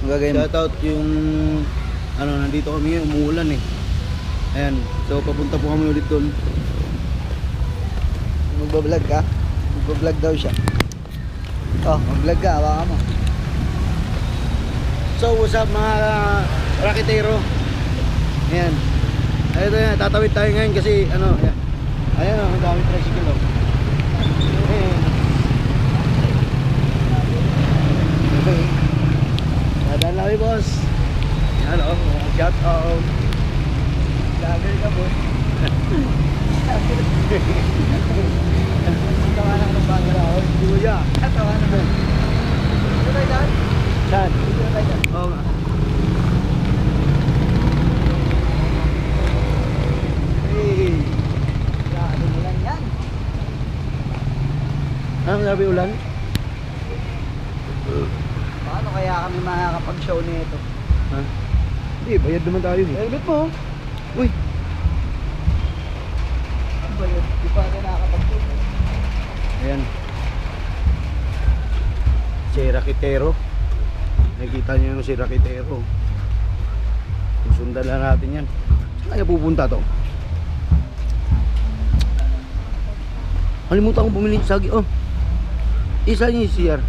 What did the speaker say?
Gagawin. Shoutout yung ano, nandito kami, umuulan eh. Ayan, so papunta po kami ulit doon. Magbablog ka? Magbablog daw siya. Oh, mag-vlog ka, hawakan mo. So what's up mga raketero? Ayan. Ito yan, tatawid tayo ngayon kasi ano, ayan. Ayan, ang dami tricycle oh. Ayan. Dadaan lang kami, boss. Yan oh, shout out. Vlogger ka, boss. Tawanan ng bago na ako. Kuya. Tawanan mo. Dito tayo dyan? Saan? Dito tayo dyan. Oo nga. Hey. Grabe mo lang yan. Ano sabi ulan? Paano kaya kami makakapag-show nito? Ha? Hindi, bayad naman tayo eh. Helmet mo. Uy, Ano ba yun? Di pa rin nakakapag-show. ayan. Si Rakitero. Nakikita niyo yung si Rakitero. Susundan lang natin yan. Saan kaya pupunta to? Kalimutan kong bumili ng sagi. Oh, isa niyo yung CR.